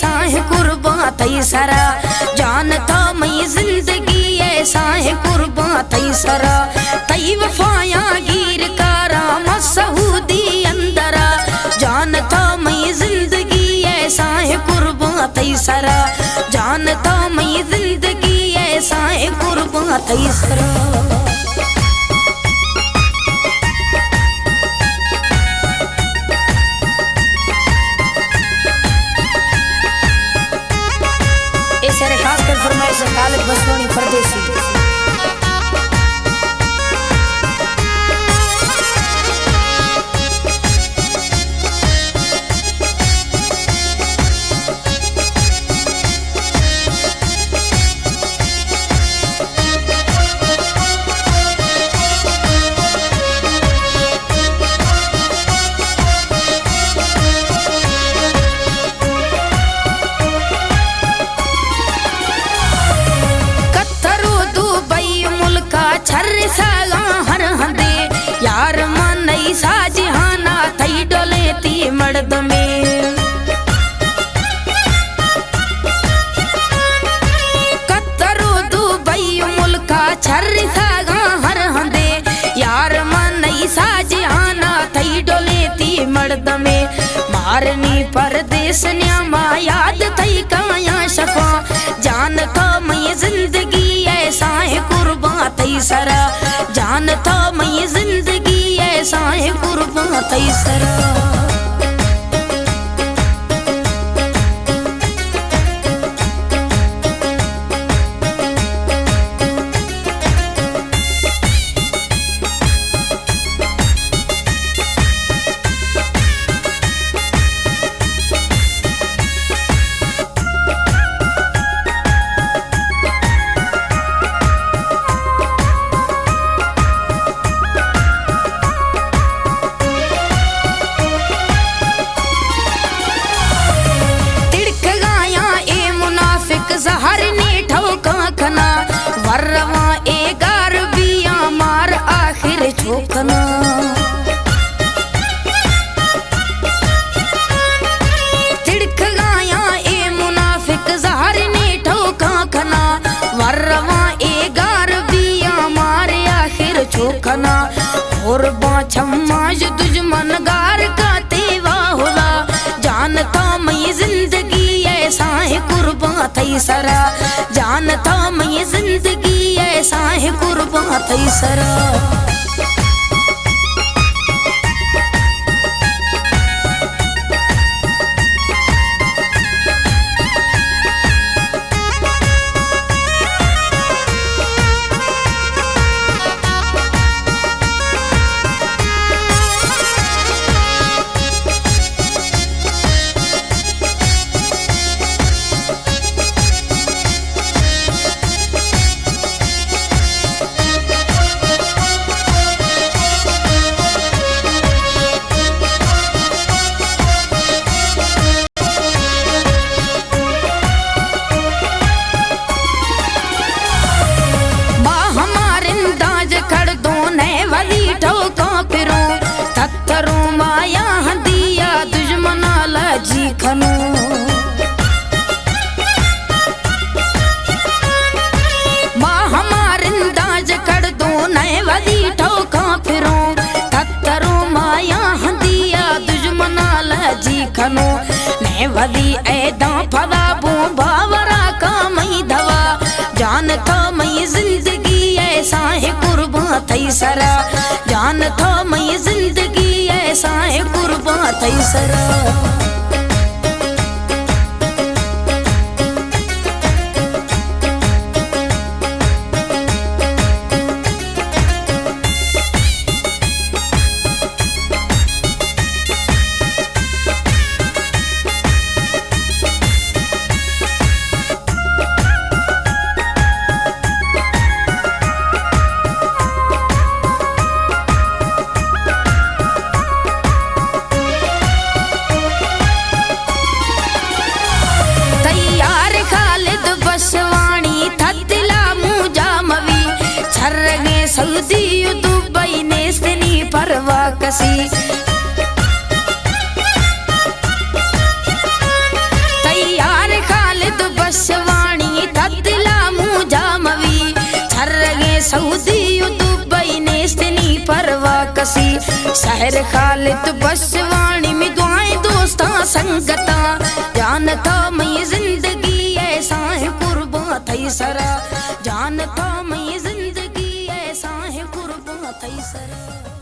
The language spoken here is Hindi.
ऐसा है कुर्बान तई सरा, जानता मैं जिंदगी ऐसा है कुर्बान तई सरा, तई वफाया गिर कारा मसऊदी अंदरा, जानता मैं जिंदगी ऐसा है कुर्बान तई सरा, जानता मैं जिंदगी ऐसा है कुर्बान तई सरा। खासकर फरमाइश खालिद बसवानी परदेसी। यार मन साजिहाना थई डोलेती मर्द में, कतरो दुबई मुल्का छर्री सागा हर हंदे, यार मन साजिहाना थई डोलेती मर्द में, मारनी परदेस न्यामा याद थई काया शफा, जानता मैं जिंदगी ऐसा है कुर्बान तई सरा, जानता मैं जिंदगी ऐसा है कुर्बान तई सरा। जहर ने ठोका खना वरवा ए गार बिया मार आखिर छोकना, तिड़क गाया ए मुनाफिक जहर ने ठोका खना वरवा ए गार बिया मार आखिर छोकना, और बाछमाज दुश्मन गार का तेवा होला, जानता मैं जिंदगी ऐसा है कुर्बान तई सरा, जानता मैं जिंदगी ऐसा है कुर्बान तई सरा। खनो ने वदी ऐदा फदा बो बावरा का मई दवा, जानता मैं जिंदगी ऐसा है कुर्बान तई सरा, जानता मैं जिंदगी ऐसा है कुर्बान तई सरा। सऊदी दुबई ने सनी परवा कसी, तैयार शहर खालिद बसवाणी में दुआएं दोस्ता संगता जानता मैं जिंदगी ऐसा है कुर्बा थई सरा जानता मैं जिंदगी ऐसा है कुर्बा थई सरा।